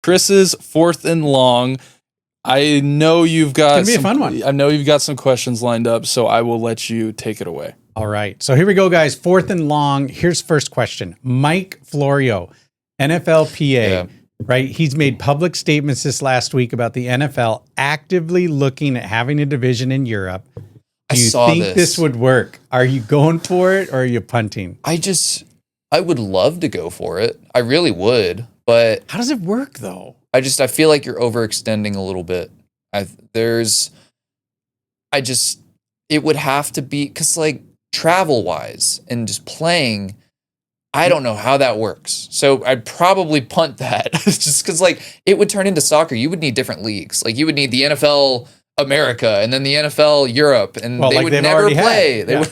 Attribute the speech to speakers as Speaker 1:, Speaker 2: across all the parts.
Speaker 1: Chris's fourth and long. I know you've got
Speaker 2: it's gonna be a fun one.
Speaker 1: I know you've got some questions lined up, so I will let you take it away.
Speaker 2: All right. So here we go, guys. Fourth and long. Here's first question. Mike Florio, NFLPA, right? He's made public statements this last week about the NFL actively looking at having a division in Europe. Do you think this would work? Are you going for it or are you punting?
Speaker 3: I would love to go for it. I really would, but
Speaker 2: how does it work though?
Speaker 3: I feel like you're overextending a little bit. It would have to be, because like travel wise and just playing, I don't know how that works. So I'd probably punt that just because like it would turn into soccer. You would need different leagues. Like you would need the NFL America and then the NFL Europe, and they would never play.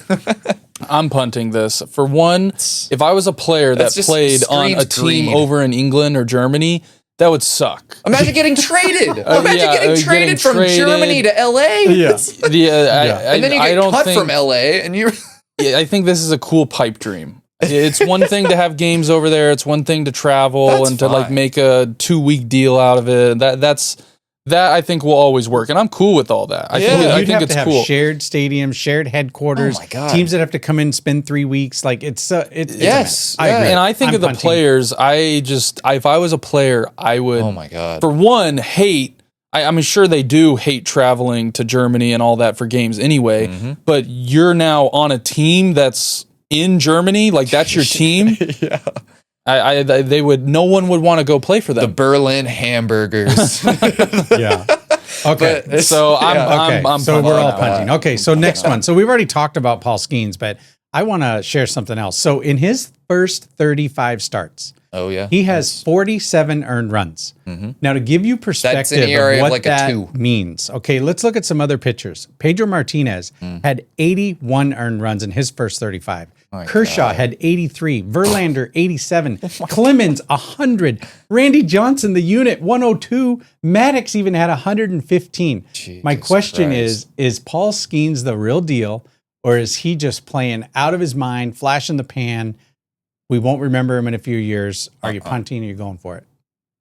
Speaker 1: I'm punting this. For one, if I was a player that played on a team over in England or Germany, that would suck.
Speaker 3: Imagine getting traded. Getting traded from Germany to LA. And then you get cut from LA, and you're.
Speaker 1: I think this is a cool pipe dream. It's one thing to have games over there. It's one thing to travel to like make a 2-week deal out of it. That I think will always work, and I'm cool with all that. I think it's cool.
Speaker 2: Shared stadiums, shared headquarters.
Speaker 3: Oh my God.
Speaker 2: Teams that have to come in, spend 3 weeks. Like it's
Speaker 3: yes.
Speaker 2: I agree.
Speaker 1: And I think of the players. If I was a player, I would.
Speaker 3: Oh my God.
Speaker 1: For one, hate. I'm sure they do hate traveling to Germany and all that for games anyway. Mm-hmm. But you're now on a team that's in Germany. Like that's your team.
Speaker 3: Yeah.
Speaker 1: No one would want to go play for them.
Speaker 3: The Berlin hamburgers.
Speaker 2: Yeah. Okay.
Speaker 1: So I'm
Speaker 2: so we're all punting. Okay. So next one. So we've already talked about Paul Skenes, but I want to share something else. So in his first 35 starts, he has 47 earned runs. Mm-hmm. Now to give you perspective of what that means. Okay. Let's look at some other pitchers. Pedro Martinez had 81 earned runs in his first 35. Kershaw had 83, Verlander 87, Clemens 100, Randy Johnson, the unit 102, Maddox even had 115. My question is Paul Skenes the real deal, or is he just playing out of his mind, flash in the pan? We won't remember him in a few years. Are you punting or are you going for it?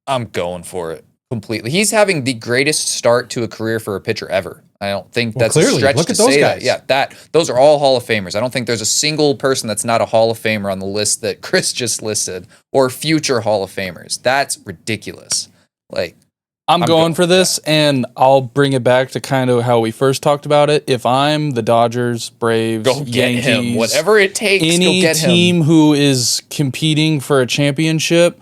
Speaker 3: I'm going for it completely. He's having the greatest start to a career for a pitcher ever. I don't think that's a stretch to say that. Yeah, those are all Hall of Famers. I don't think there's a single person that's not a Hall of Famer on the list that Chris just listed, or future Hall of Famers. That's ridiculous. Like,
Speaker 1: I'm going for this, and I'll bring it back to kind of how we first talked about it. If I'm the Dodgers, Braves,
Speaker 3: go get
Speaker 1: Yankees,
Speaker 3: him. Whatever it takes,
Speaker 1: any
Speaker 3: go get him.
Speaker 1: team who is competing for a championship,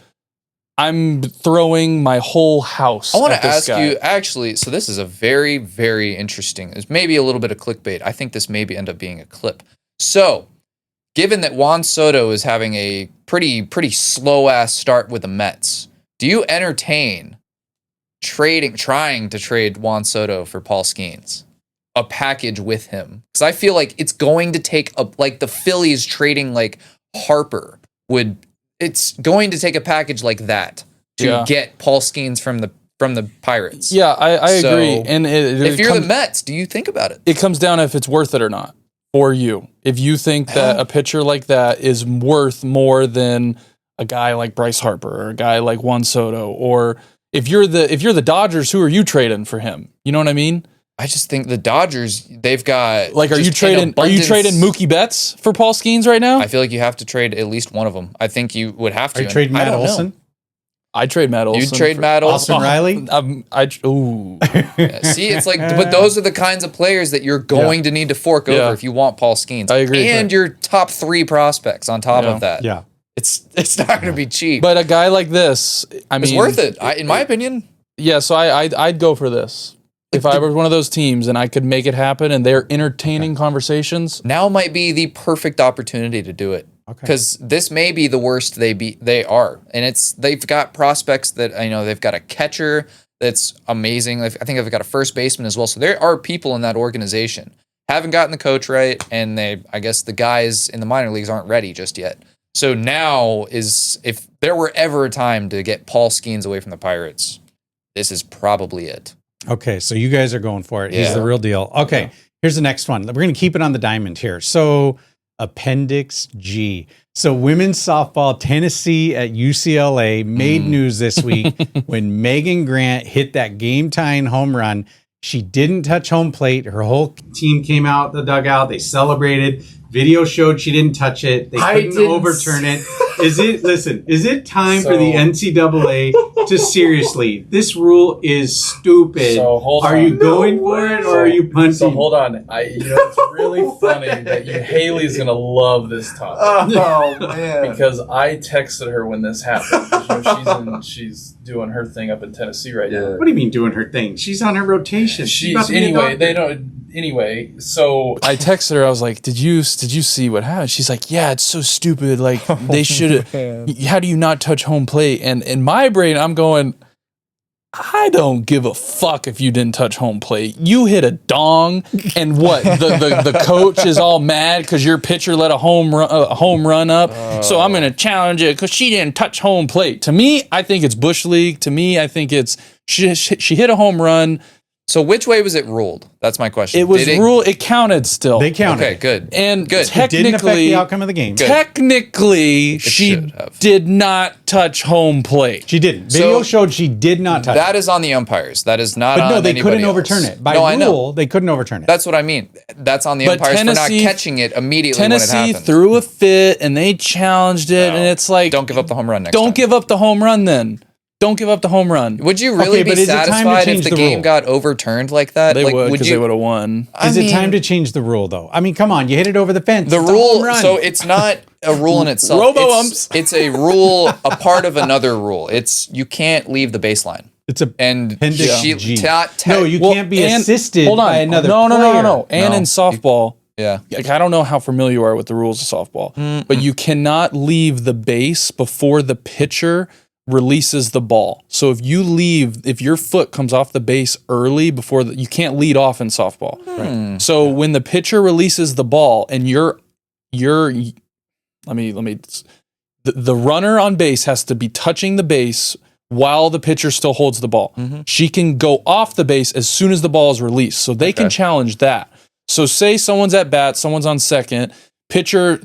Speaker 1: I'm throwing my whole house.
Speaker 3: I want to ask you, actually, so this is a very, very interesting, there's maybe a little bit of clickbait. I think this maybe end up being a clip. So, given that Juan Soto is having a pretty slow-ass start with the Mets, do you entertain trying to trade Juan Soto for Paul Skenes? A package with him? Because I feel like it's going to take, like the Phillies trading like Harper would... It's going to take a package like that to get Paul Skenes from the Pirates.
Speaker 1: Yeah, I agree. And
Speaker 3: if you're the Mets, do you think about it?
Speaker 1: It comes down to if it's worth it or not for you. If you think that a pitcher like that is worth more than a guy like Bryce Harper or a guy like Juan Soto, or if you're the Dodgers, who are you trading for him? You know what I mean?
Speaker 3: I just think the Dodgers, they've got
Speaker 1: like, are you trading Mookie Betts for Paul Skenes right now?
Speaker 3: I feel like you have to trade at least one of them. I think you would have to.
Speaker 2: Are you trading Matt Olson?
Speaker 1: I'd trade Matt Olson.
Speaker 3: You'd trade Matt Olson?
Speaker 2: Austin Riley?
Speaker 3: See, it's like, but those are the kinds of players that you're going to need to fork over if you want Paul Skenes.
Speaker 1: I agree.
Speaker 3: And your top 3 prospects on top of that.
Speaker 2: Yeah.
Speaker 3: It's not going to be cheap.
Speaker 1: But a guy like this,
Speaker 3: it's worth it, in my opinion.
Speaker 1: Yeah, so I'd go for this. If I were one of those teams and I could make it happen and they're entertaining conversations.
Speaker 3: Now might be the perfect opportunity to do it. Because this may be the worst they are. And they've got prospects that, they've got a catcher that's amazing. I think they've got a first baseman as well. So there are people in that organization. Haven't gotten the coach right, and I guess the guys in the minor leagues aren't ready just yet. So now if there were ever a time to get Paul Skenes away from the Pirates, this is probably it.
Speaker 2: Okay, so you guys are going for it. He's the real deal. Okay, here's the next one. We're going to keep it on the diamond here. So Appendix G. So women's softball, Tennessee at UCLA made news this week when Megan Grant hit that game-tying home run. She didn't touch home plate. Her whole team came out the dugout. They celebrated. Video showed she didn't touch it. They couldn't overturn it. Is it time for the NCAA to seriously? This rule is stupid. So are you going for it or are you punting?
Speaker 1: So hold on. It's really funny that Haley's gonna love this topic.
Speaker 3: Oh man!
Speaker 1: Because I texted her when this happened. She's doing her thing up in Tennessee right now.
Speaker 2: What do you mean doing her thing? She's on her rotation.
Speaker 1: Anyway, so I texted her. I was like, "Did you see what happened?" She's like, "Yeah, it's so stupid. Like they should. How do you not touch home plate?" And in my brain, I'm going, I don't give a fuck if you didn't touch home plate. You hit a dong, and what? The coach is all mad because your pitcher let a home run up. So I'm gonna challenge it because she didn't touch home plate. To me, I think it's Bush League. To me, I think it's she hit a home run.
Speaker 3: So which way was it ruled? That's my question.
Speaker 1: It was ruled. It counted still.
Speaker 2: They counted.
Speaker 3: Okay, good.
Speaker 1: And
Speaker 3: good.
Speaker 2: It didn't affect the outcome of the game.
Speaker 1: Technically, she did not touch home plate.
Speaker 2: She didn't. Video showed she did not touch.
Speaker 3: That is on the umpires. That is not.
Speaker 2: But no,
Speaker 3: on
Speaker 2: they couldn't
Speaker 3: else.
Speaker 2: overturn it. By rule, they couldn't overturn it.
Speaker 3: That's what I mean. That's on the umpires for not catching it immediately when it happened.
Speaker 1: Tennessee threw a fit and they challenged it, and it's like,
Speaker 3: don't give up the home run next time.
Speaker 1: Don't give up the home run then. Don't give up the home run.
Speaker 3: Would you really be satisfied if the game got overturned like that?
Speaker 1: They would, because they would have won.
Speaker 2: Is it time to change the rule, though? I mean, come on, you hit it over the fence.
Speaker 3: The rule, so it's not a rule in itself.
Speaker 1: Robo-umps.
Speaker 3: It's a rule, a part of another rule. It's you can't leave the baseline.
Speaker 2: It's a appendix G.
Speaker 1: No,
Speaker 2: you can't be assisted by another player.
Speaker 1: No. And in softball,
Speaker 3: yeah,
Speaker 1: like, I don't know how familiar you are with the rules of softball, but you cannot leave the base before the pitcher releases the ball. So if your foot comes off the base early before you can't lead off in softball. Right. So when the pitcher releases the ball and the runner on base has to be touching the base while the pitcher still holds the ball. She can go off the base as soon as the ball is released. So they can challenge that. So say someone's at bat, someone's on second, pitcher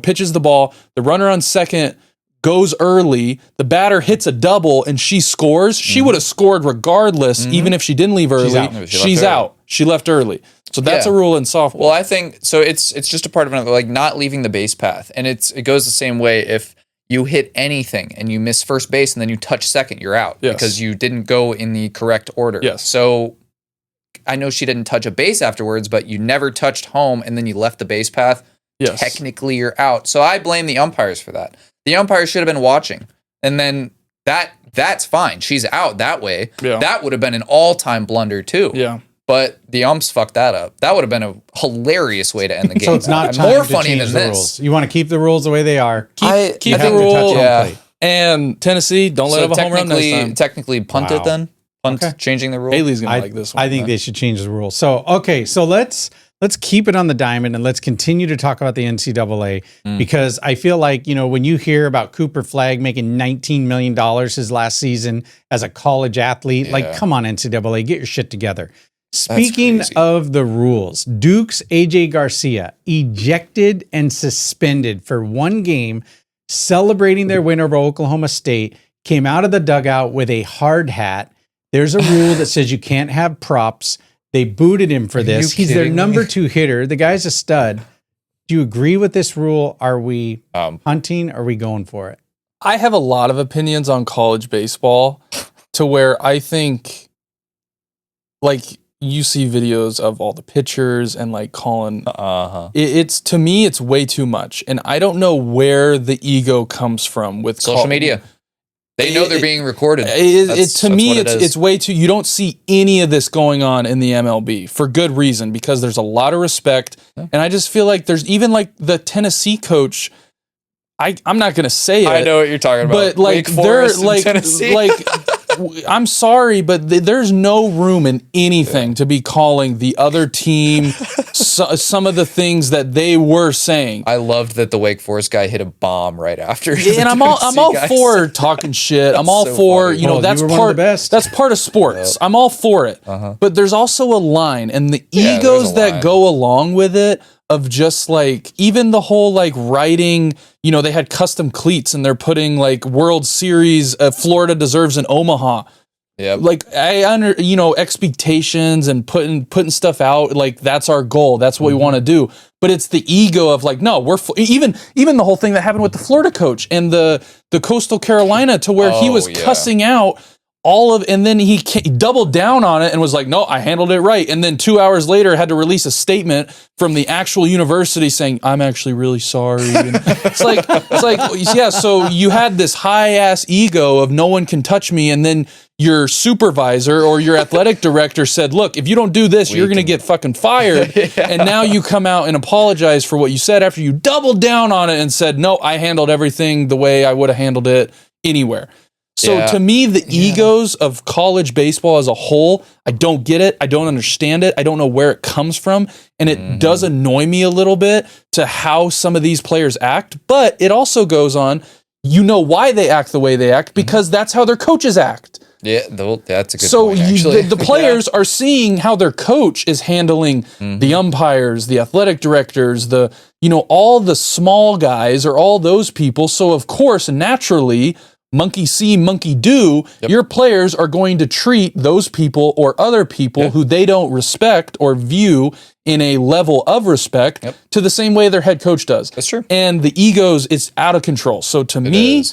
Speaker 1: pitches the ball, the runner on second goes early, the batter hits a double and she scores. She would have scored regardless, even if she didn't leave early. She's out. She left early. So that's a rule in softball.
Speaker 3: Well, I think so. It's just a part of another, like not leaving the base path, and it goes the same way if you hit anything and you miss first base and then you touch second, you're out because you didn't go in the correct order.
Speaker 1: Yes.
Speaker 3: So I know she didn't touch a base afterwards, but you never touched home and then you left the base path. Yes. Technically, you're out. So I blame the umpires for that. The umpires should have been watching, and then that's fine. She's out that way. Yeah. That would have been an all-time blunder too.
Speaker 1: Yeah.
Speaker 3: But the umps fucked that up. That would have been a hilarious way to end the game.
Speaker 2: So it's not
Speaker 3: more funny than this.
Speaker 2: Rules. You want to keep the rules the way they are.
Speaker 1: Keep the rule. And Tennessee, don't let up a home run next time.
Speaker 3: Technically, punt it then. Changing the rule.
Speaker 1: Haley's gonna like this one.
Speaker 2: I think they should change the rule. So let's keep it on the diamond and let's continue to talk about the NCAA because I feel like, when you hear about Cooper Flagg making $19 million his last season as a college athlete, like, come on, NCAA, get your shit together. Speaking of the rules, Duke's AJ Garcia ejected and suspended for one game, celebrating their win over Oklahoma State, came out of the dugout with a hard hat. There's a rule that says you can't have props. They booted him for this. He's their number 2 hitter. The guy's a stud. Do you agree with this rule? Are we punting? Are we going for it?
Speaker 1: I have a lot of opinions on college baseball to where I think, like, you see videos of all the pitchers and like calling. It's to me, it's way too much. And I don't know where the ego comes from with
Speaker 3: social media. They know they're being recorded.
Speaker 1: To me, it's way too. You don't see any of this going on in the MLB for good reason because there's a lot of respect, and I just feel like there's even like the Tennessee coach. I'm not gonna say it.
Speaker 3: I know what you're talking about,
Speaker 1: but like they're like
Speaker 3: Tennessee.
Speaker 1: Like I'm sorry, but there's no room in anything to be calling the other team some of the things that they were saying.
Speaker 3: I loved that the Wake Forest guy hit a bomb right after.
Speaker 1: And I'm all for talking shit. I'm all for funny. That's part of sports. I'm all for it. But there's also a line, and the egos that go along with it of just like, even the whole like writing, you know, they had custom cleats and they're putting like World Series, Florida deserves an Omaha.
Speaker 3: Yeah.
Speaker 1: Like you know, expectations and putting stuff out, like that's our goal. That's what we want to do. But it's the ego of like, no, we're even the whole thing that happened with the Florida coach and the Coastal Carolina, to where he was cussing out and then he doubled down on it and was like, no, I handled it right. And then 2 hours later had to release a statement from the actual university saying, I'm actually really sorry. And it's like, yeah, so you had this high ass ego of no one can touch me. And then your supervisor or your athletic director said, look, if you don't do this, you're going to get fucking fired. And now you come out and apologize for what you said after you doubled down on it and said, no, I handled everything the way I would have handled it anywhere. So to me, the egos of college baseball as a whole, I don't get it. I don't understand it. I don't know where it comes from. And it does annoy me a little bit to how some of these players act. But it also goes on, you know why they act the way they act, because that's how their coaches act.
Speaker 3: Yeah, that's a good
Speaker 1: so
Speaker 3: point, actually.
Speaker 1: The players are seeing how their coach is handling the umpires, the athletic directors, all the small guys or all those people. So of course, naturally, monkey see, monkey do, your players are going to treat those people or other people who they don't respect or view in a level of respect to the same way their head coach does.
Speaker 3: That's true.
Speaker 1: And the egos, it's out of control. So to me,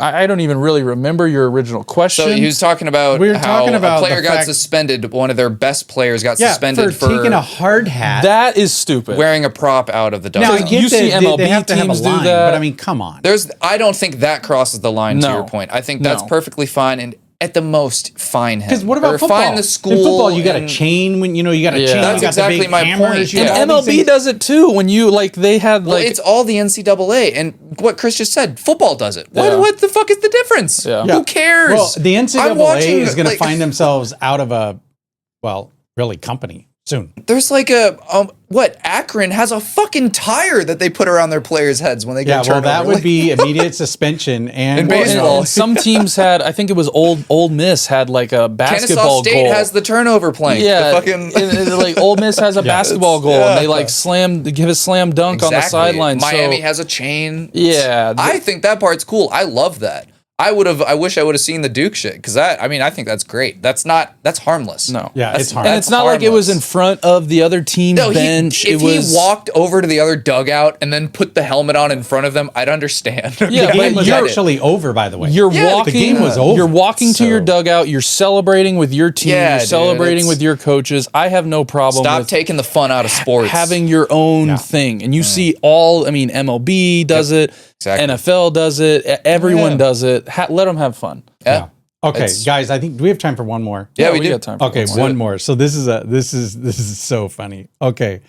Speaker 1: I don't even really remember your original question.
Speaker 3: So he was talking about how a player got suspended. One of their best players got suspended for
Speaker 2: taking a hard hat.
Speaker 1: That is stupid.
Speaker 3: Wearing a prop out of the dugout.
Speaker 2: Now, I get
Speaker 1: you see MLB
Speaker 2: they have to have a
Speaker 1: teams do
Speaker 2: line,
Speaker 1: that.
Speaker 2: but I mean, come on.
Speaker 3: I don't think that crosses the line to your point. I think that's perfectly fine, and at the most, fine him.
Speaker 2: Because what about football?
Speaker 3: Fine the school.
Speaker 2: In football, you got a chain when you got a chain.
Speaker 3: That's
Speaker 2: you got
Speaker 3: exactly
Speaker 2: the big
Speaker 3: my
Speaker 2: hammers,
Speaker 3: point.
Speaker 1: And MLB does it too. When you they had
Speaker 3: it's all the NCAA, and what Chris just said, football does it. What the fuck is the difference?
Speaker 1: Yeah.
Speaker 3: Who cares?
Speaker 2: Well, the NCAA is going to find themselves out of a really company soon.
Speaker 3: There's like Akron has a fucking tire that they put around their players' heads when they get turned over.
Speaker 2: That would be immediate suspension. And
Speaker 3: in baseball,
Speaker 1: and some teams had, I think it was Old Miss had like a basketball
Speaker 3: Kennesaw State
Speaker 1: goal.
Speaker 3: has the turnover plank.
Speaker 1: Yeah,
Speaker 3: the
Speaker 1: Old Miss has a basketball goal, and they give a slam dunk on the sideline.
Speaker 3: Miami has a chain.
Speaker 1: Yeah,
Speaker 3: I think that part's cool. I love that. I wish I would have seen the Duke shit, because I think that's great. That's harmless.
Speaker 1: No.
Speaker 2: Yeah, it's harmless.
Speaker 1: And it's not like it was in front of the other team's bench.
Speaker 3: If he walked over to the other dugout and then put the helmet on in front of them, I'd understand.
Speaker 2: Yeah, the game was actually over, by the way.
Speaker 1: The
Speaker 2: game was over.
Speaker 1: You're walking to your dugout. You're celebrating with your team. You're celebrating with your coaches. I have no problem
Speaker 3: Stop
Speaker 1: with
Speaker 3: taking the fun out of sports.
Speaker 1: Having your own thing. And you see MLB does it. Exactly. NFL does it. Everyone does it. Let them have fun.
Speaker 2: Yeah. Okay, guys. I think do we have time for one more?
Speaker 3: Yeah, we do.
Speaker 1: Got time for
Speaker 2: one more. So this is so funny. Okay,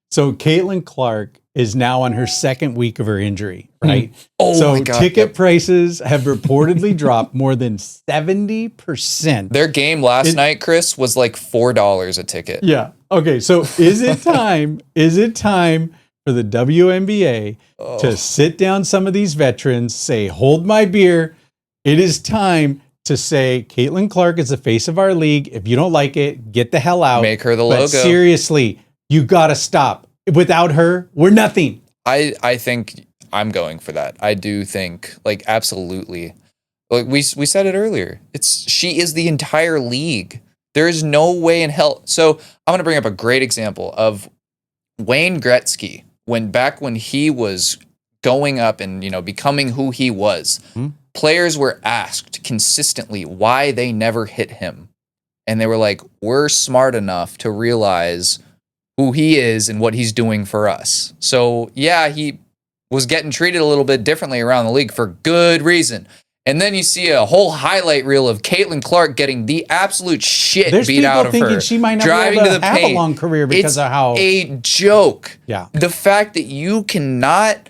Speaker 2: so Caitlin Clark is now on her second week of her injury, right?
Speaker 3: Oh my God.
Speaker 2: Ticket prices have reportedly dropped more than 70%.
Speaker 3: Their game last night, Chris, was like $4 a ticket.
Speaker 2: Yeah. Okay. So is it time? For the WNBA to sit down some of these veterans, say, hold my beer. It is time to say, Caitlin Clark is the face of our league. If you don't like it, get the hell out.
Speaker 3: Make her the logo.
Speaker 2: Seriously, you got to stop. Without her, we're nothing.
Speaker 3: I think I'm going for that. I do think, absolutely. Like we said it earlier. She is the entire league. There is no way in hell. So I'm going to bring up a great example of Wayne Gretzky. When he was going up and becoming who he was, players were asked consistently why they never hit him, and they were like, "We're smart enough to realize who he is and what he's doing for us." So yeah, he was getting treated a little bit differently around the league for good reason. And then you see a whole highlight reel of Caitlin Clark getting the absolute shit beat out of her.
Speaker 2: Thinking she might not
Speaker 3: driving
Speaker 2: be able
Speaker 3: to the
Speaker 2: have
Speaker 3: paint.
Speaker 2: A long career because of how
Speaker 3: a joke.
Speaker 2: Yeah.
Speaker 3: The fact that you cannot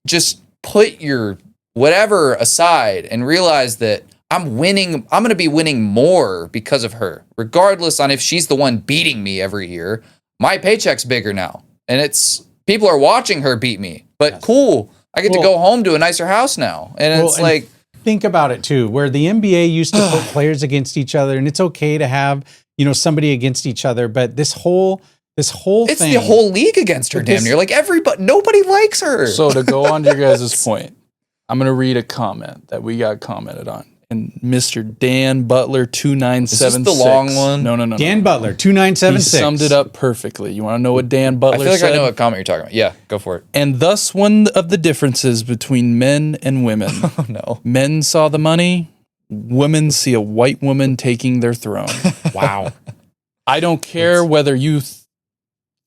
Speaker 3: just put your whatever aside and realize that I'm winning. I'm going to be winning more because of her, regardless on if she's the one beating me every year. My paycheck's bigger now, and people are watching her beat me. But cool, I get to go home to a nicer house now, and
Speaker 2: think about it too, where the NBA used to put players against each other, and it's okay to have somebody against each other, but this whole This whole
Speaker 3: it's
Speaker 2: thing.
Speaker 3: the whole league against her, damn near. Like nobody likes her.
Speaker 1: So to go on to your guys' point, I'm going to read a comment that we got commented on. And Mr. Dan Butler 2976.
Speaker 3: Is this the long one?
Speaker 1: No.
Speaker 2: Dan Butler 2976.
Speaker 1: He summed it up perfectly. You want to know what Dan Butler said?
Speaker 3: I feel like I know what comment you're talking about. Yeah, go for it.
Speaker 1: And thus one of the differences between men and women.
Speaker 3: Oh no.
Speaker 1: Men saw the money, women see a white woman taking their throne.
Speaker 2: Wow.
Speaker 1: I don't care whether you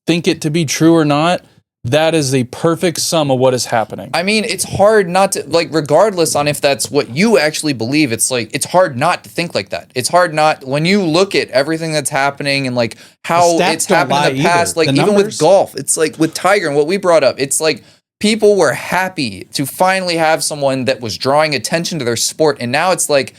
Speaker 1: think it to be true or not. That is a perfect sum of what is happening.
Speaker 3: I mean, it's hard not to, like, regardless on if that's what you actually believe, it's like, it's hard not to think like that. It's hard not, when you look at everything that's happening and like how it's happened in the past, like even with golf, it's like with Tiger and what we brought up, it's like people were happy to finally have someone that was drawing attention to their sport. And now it's like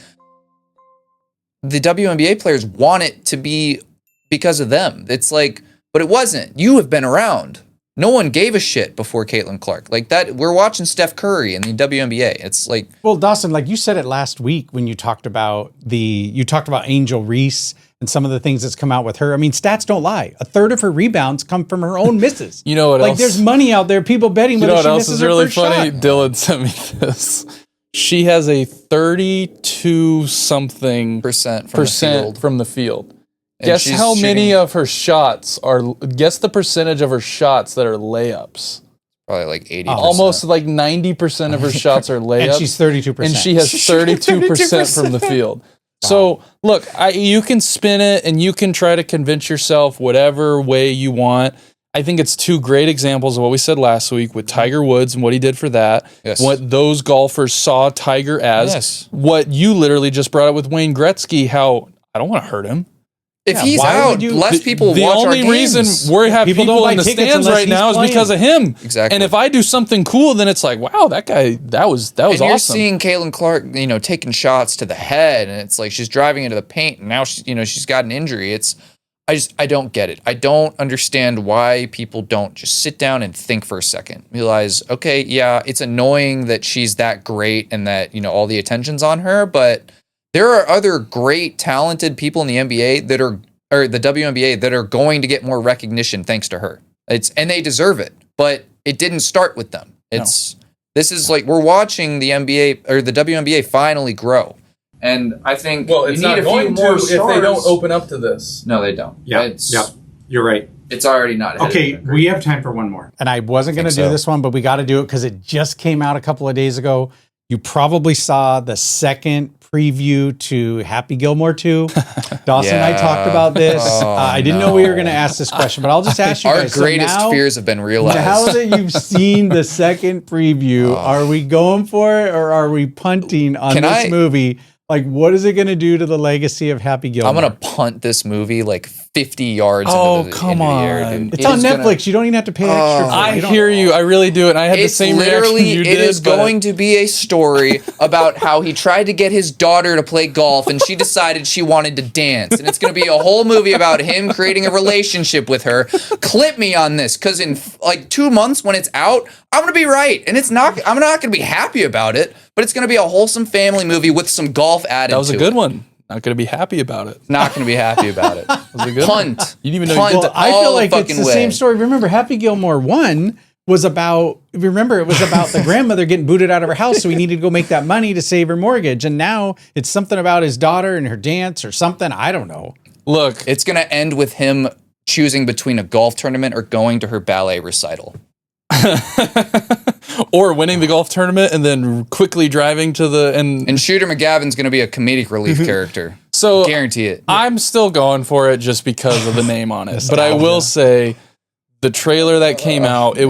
Speaker 3: the WNBA players want it to be because of them. It's like, but it wasn't. You have been around. No one gave a shit before Caitlin Clark. Like that, we're watching Steph Curry in the WNBA. It's like,
Speaker 2: well, Dawson, like you said it last week when you talked about Angel Reese and some of the things that's come out with her. I mean, stats don't lie. A third of her rebounds come from her own misses.
Speaker 1: You know what
Speaker 2: like
Speaker 1: else?
Speaker 2: There's money out there, people betting whether she misses her first shot.
Speaker 1: You know what else is really funny? Dylan sent me this. She has a 32 something
Speaker 3: percent
Speaker 1: from the field. Guess how many of her shots are, guess the percentage of her shots that are layups.
Speaker 3: Probably like 80%.
Speaker 1: Almost like 90% of her shots are layups.
Speaker 2: And she's 32%.
Speaker 1: And she has 32% from the field. Wow. So look, you can spin it and you can try to convince yourself whatever way you want. I think it's two great examples of what we said last week with Tiger Woods and what he did for that.
Speaker 3: Yes.
Speaker 1: What those golfers saw Tiger as.
Speaker 3: Yes.
Speaker 1: What you literally just brought up with Wayne Gretzky, how I don't want to hurt him.
Speaker 3: If he's out, less people watch our games.
Speaker 1: The only reason we have people in the stands right now is because of him.
Speaker 3: Exactly.
Speaker 1: And if I do something cool, then it's like, wow, that guy, that was awesome.
Speaker 3: You're seeing Caitlin Clark, taking shots to the head, and it's like she's driving into the paint, and now she's got an injury. I don't get it. I don't understand why people don't just sit down and think for a second. Realize, okay, yeah, it's annoying that she's that great and that, all the attention's on her, but there are other great, talented people in the NBA or the WNBA that are going to get more recognition thanks to her. And they deserve it, but it didn't start with them. This is like, we're watching the NBA or the WNBA finally grow. And I think
Speaker 1: it's not going to if they don't open up to this.
Speaker 3: No, they don't.
Speaker 2: Yeah, you're right.
Speaker 3: It's already not.
Speaker 2: Okay, we have time for one more. And I wasn't going to do this one, but we got to do it because it just came out a couple of days ago. You probably saw the second preview to Happy Gilmore 2. Dawson and I talked about this. I didn't know we were going to ask this question, but I'll just ask you guys.
Speaker 3: Our greatest fears have been realized.
Speaker 2: Now that you've seen the second preview, are we going for it or are we punting on this movie? Like, what is it going to do to the legacy of Happy Gilmore?
Speaker 3: I'm going to punt this movie like 50 yards into the air. Dude.
Speaker 2: It's on Netflix. You don't even have to pay extra for it.
Speaker 1: I hear you. I really do. And I had the same reaction you did.
Speaker 3: It is going to be a story about how he tried to get his daughter to play golf and she decided she wanted to dance. And it's going to be a whole movie about him creating a relationship with her. Clip me on this, because in like 2 months when it's out, I'm going to be right. And I'm not going to be happy about it, but it's going to be a wholesome family movie with some golf added to it.
Speaker 1: That was a good one. Not going to be happy about it.
Speaker 3: Not going to be happy about it.
Speaker 1: Was it good?
Speaker 3: Punt.
Speaker 1: You didn't even know.
Speaker 3: Punt.
Speaker 2: I feel like it's the same story. Remember, Happy Gilmore 1 was about. Remember, it was about the grandmother getting booted out of her house, so he needed to go make that money to save her mortgage. And now it's something about his daughter and her dance or something. I don't know.
Speaker 3: Look, it's going to end with him choosing between a golf tournament or going to her ballet recital.
Speaker 1: Or winning the golf tournament and then quickly driving to the and
Speaker 3: Shooter McGavin's going to be a comedic relief character.
Speaker 1: So
Speaker 3: guarantee it.
Speaker 1: I'm still going for it just because of the name on it. But I will say the trailer that came out, it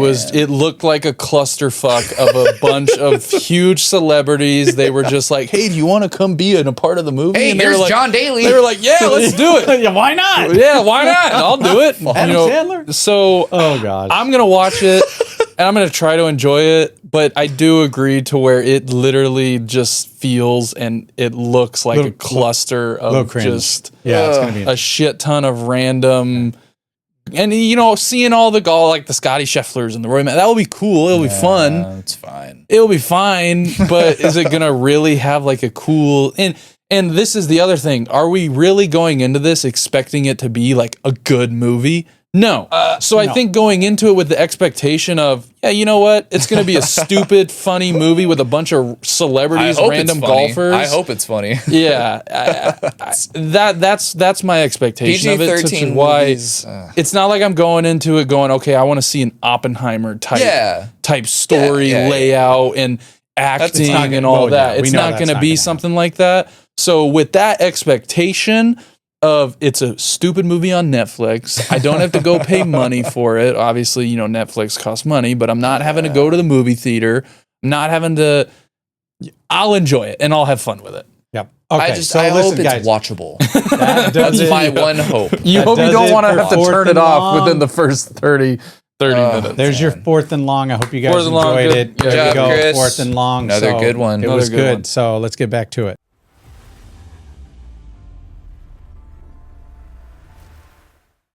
Speaker 1: looked like a clusterfuck of a bunch of huge celebrities. They were just like, "Hey, do you want to come be a part of the movie?"
Speaker 3: Hey,
Speaker 1: and
Speaker 3: here's
Speaker 1: like,
Speaker 3: John Daly.
Speaker 1: They were like, "Yeah, let's do it."
Speaker 2: Yeah, why not?
Speaker 1: Yeah, why not? I'll do it.
Speaker 2: Adam Sandler.
Speaker 1: So,
Speaker 2: oh gosh,
Speaker 1: I'm gonna watch it. And I'm going to try to enjoy it, but I do agree to where it literally just feels and it looks like a cluster of just
Speaker 2: it's gonna be
Speaker 1: a shit ton of random. And, seeing all the like the Scotty Schefflers and the Roy, that will be cool. It'll be fun.
Speaker 3: It's fine.
Speaker 1: It'll be fine, but is it going to really have like a cool... And this is the other thing. Are we really going into this expecting it to be like a good movie? No. So I think going into it with the expectation of, yeah, you know what? It's going to be a stupid, funny movie with a bunch of celebrities, random golfers.
Speaker 3: I hope it's funny.
Speaker 1: Yeah. That's my expectation of it.
Speaker 3: PG-13
Speaker 1: Why
Speaker 3: movies.
Speaker 1: it's not like I'm going into it going, okay, I want to see an Oppenheimer type story layout and acting and all that. It's not going to be something like that. So with that expectation of it's a stupid movie on Netflix, I don't have to go pay money for it. Obviously, you know, Netflix costs money, but I'm not having to go to the movie theater. I'm not having to. I'll enjoy it and I'll have fun with it.
Speaker 2: Yep. Okay.
Speaker 3: I hope it's watchable. That's my one hope.
Speaker 1: You hope you don't want to have to turn it off within the first 30 minutes.
Speaker 2: There's your fourth and long. I hope you guys enjoyed it. There you go. Chris. Fourth and long.
Speaker 3: Another good one.
Speaker 2: It was good. So let's get back to it.